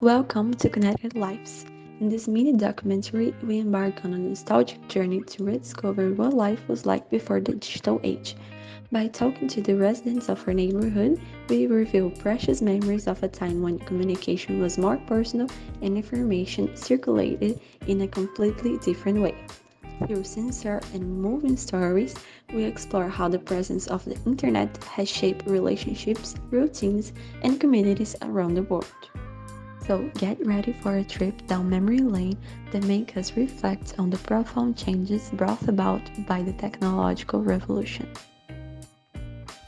Welcome to Connected Lives. In this mini documentary, we embark on a nostalgic journey to rediscover what life was like before the digital age. By talking to the residents of our neighborhood, we reveal precious memories of a time when communication was more personal and information circulated in a completely different way. Through sincere and moving stories, we explore how the presence of the internet has shaped relationships, routines, and communities around the world. So get ready for a trip down memory lane that make us reflect on the profound changes brought about by the technological revolution.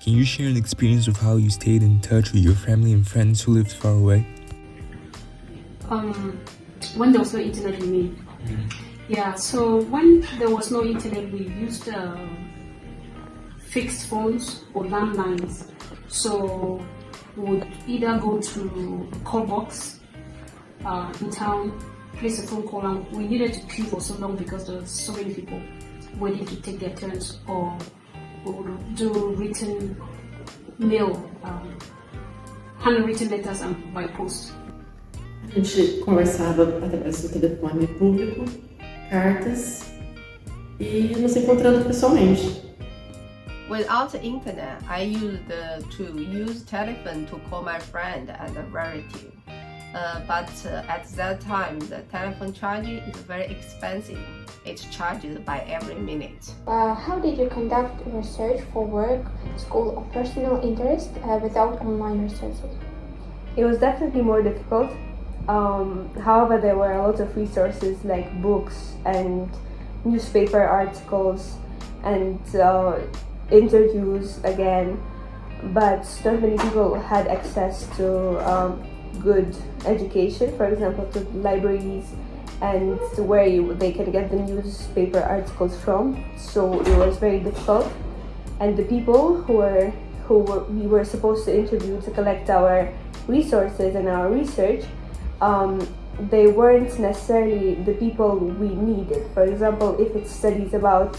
Can you share an experience of how you stayed in touch with your family and friends who lived far away? Um, when there was no internet, you mean? Yeah, so when there was no internet, we used fixed phones or landlines. So we would either go to call box in town, place a phone call, and we needed to queue for so long because there were so many people waiting to take their turns, or we would do written mail, handwritten letters and by post. A gente conversava através do telefone público, cartas e nos encontrando pessoalmente. Without the internet, I used to use telephone to call my friend and a relative. But at that time, the telephone charge is very expensive. It's charged by every minute. How did you conduct research for work, school, or personal interest without online resources? It was definitely more difficult. However, there were a lot of resources like books and newspaper articles and interviews again, but not many people had access to good education, for example, to libraries and to where they can get the newspaper articles from. So it was very difficult, and the people we were supposed to interview to collect our resources and our research, they weren't necessarily the people we needed. For example, if it's studies about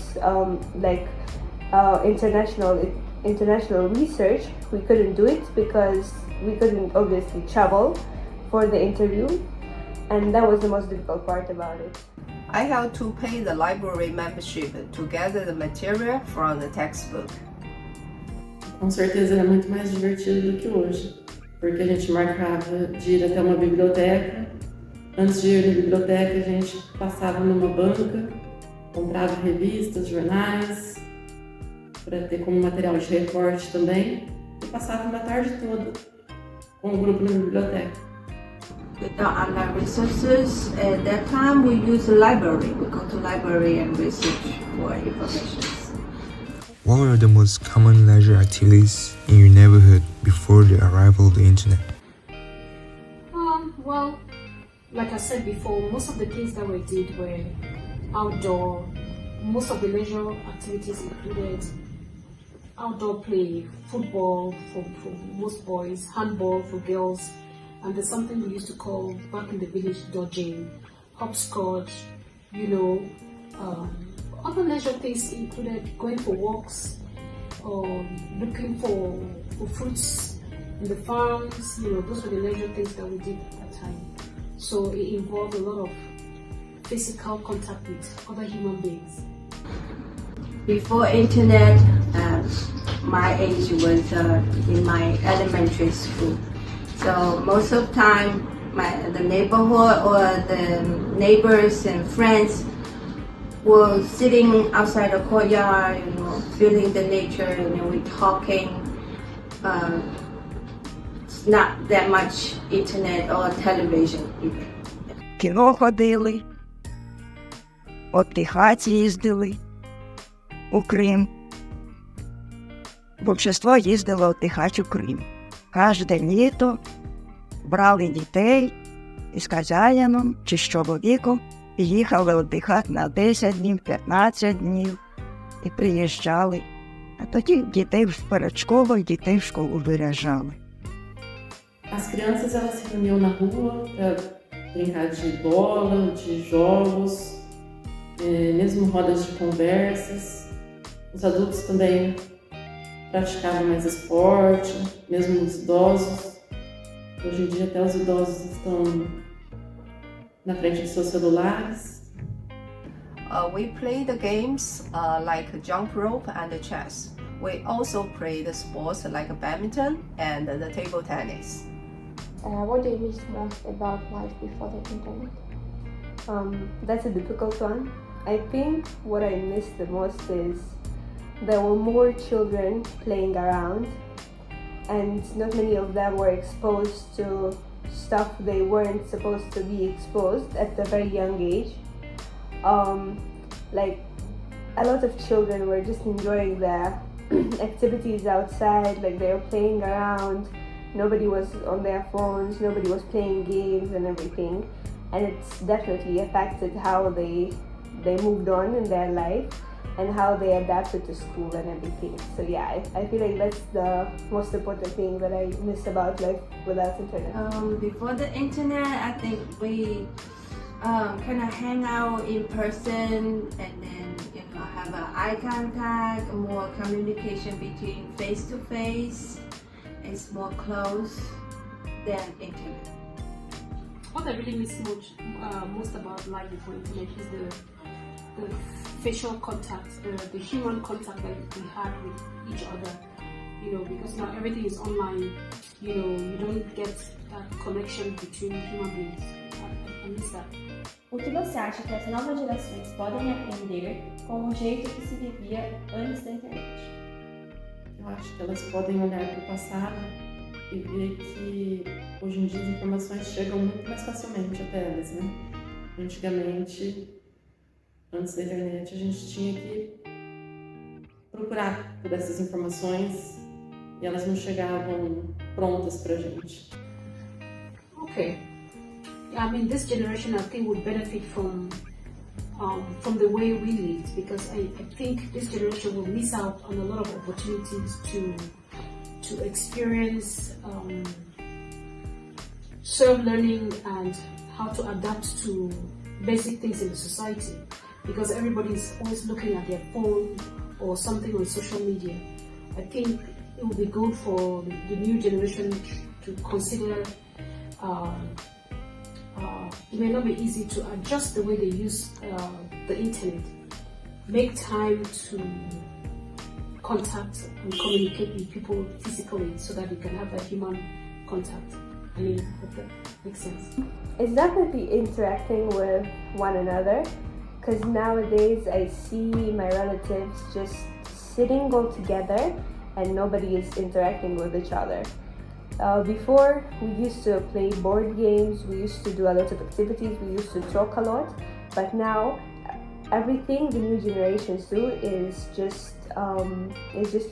international research, we couldn't do it because we couldn't obviously travel for the interview, and that was the most difficult part about it. I had to pay the library membership to gather the material from the textbook. Com certeza era muito mais divertido do que hoje, porque a gente marcava de ir até uma biblioteca. Antes de ir na biblioteca, a gente passava numa banca, comprava revistas, jornais, para ter como material de recorte também, e passava uma tarde toda com o grupo na biblioteca. Without online resources, at that time we use the library. We go to library and research for information. What were the most common leisure activities in your neighborhood before the arrival of the internet? Well, like I said before, most of the things that we did were outdoor. Most of the leisure activities included outdoor play, football for most boys, handball for girls, and there's something we used to call back in the village dodging, hopscotch, other leisure things included going for walks, looking for fruits in the farms. Those were the leisure things that we did at that time. So it involved a lot of physical contact with other human beings. Before internet, my age was in my elementary school. So most of the time, the neighborhood or the neighbors and friends were sitting outside the courtyard, feeling the nature, we talking. It's not that much internet or television either. Кіно ходили, отдихати їздили у Крим. В общество їздило отдихати у Крим. Кожне літо брали дітей із хазяїном чи з чоловіком і їхали віддихати на 10 днів, 15 днів і приїжджали. А тоді дітей перед школою, дітей в школу виряджали. As crianças elas se reuniam na rua para brincar de bola, de jogos, mesmo rodas de conversas. Os adultos também praticavam mais esporte, mesmo os idosos. Hoje em dia até os idosos estão na frente de seus celulares. We play the games like jump rope and chess. We also play the sports like badminton and the table tennis. What do you miss most about life before the internet? That's a difficult one. I think what I miss the most is there were more children playing around, and not many of them were exposed to stuff they weren't supposed to be exposed at a very young age. Like a lot of children were just enjoying their activities outside, like they were playing around. Nobody was on their phones, nobody was playing games and everything, and it's definitely affected how they moved on in their life and how they adapted to school and everything. So yeah, I feel like that's the most important thing that I miss about life without internet. Before the internet, I think we kind of hang out in person, and then have an eye contact, more communication between face to face. It's more close than internet. What I really miss most about life before internet is the facial contact, the human contact that we had with each other. Because now everything is online. You don't get that connection between human beings. I miss that. O que você acha que as novas gerações podem aprender com o jeito que se vivia antes da internet? Eu acho que elas podem olhar para o passado e ver que hoje em dia as informações chegam muito mais facilmente até elas, né? Antigamente, antes da internet, a gente tinha que procurar por essas informações e elas não chegavam prontas pra gente. Okay. I mean, this generation, I think, would benefit from the way we lived, because I think this generation will miss out on a lot of opportunities to experience self-learning and how to adapt to basic things in the society, because everybody is always looking at their phone or something on social media. I think it would be good for the new generation to consider. It may not be easy to adjust the way they use the internet. Make time to contact and communicate with people physically so that you can have that human contact. I mean, hope that makes sense. It's definitely interacting with one another, because nowadays I see my relatives just sitting all together and nobody is interacting with each other. Before, we used to play board games, we used to do a lot of activities, we used to talk a lot, but now everything the new generations do is just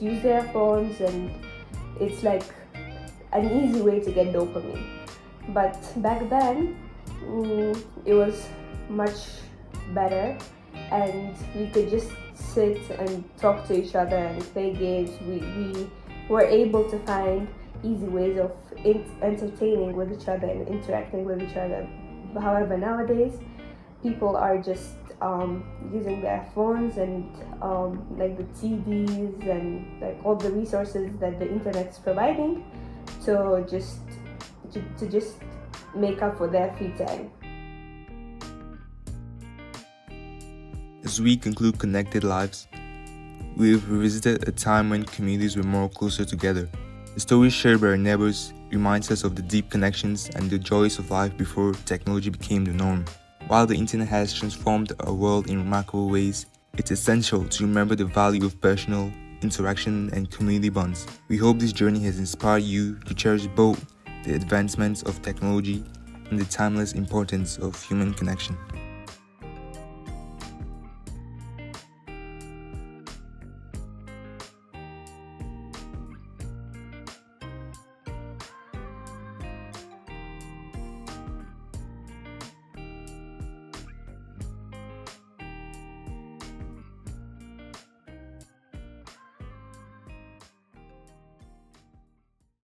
use their phones, and it's like an easy way to get dopamine. But back then, it was much better, and we could just sit and talk to each other and play games. We were able to find easy ways of entertaining with each other and interacting with each other. However, nowadays, people are just using their phones and like the TVs and like all the resources that the internet's providing to just make up for their free time. As we conclude Connected Lives, we've revisited a time when communities were more closer together. The stories shared by our neighbors reminds us of the deep connections and the joys of life before technology became the norm. While the internet has transformed our world in remarkable ways, it's essential to remember the value of personal interaction and community bonds. We hope this journey has inspired you to cherish both the advancements of technology and the timeless importance of human connection.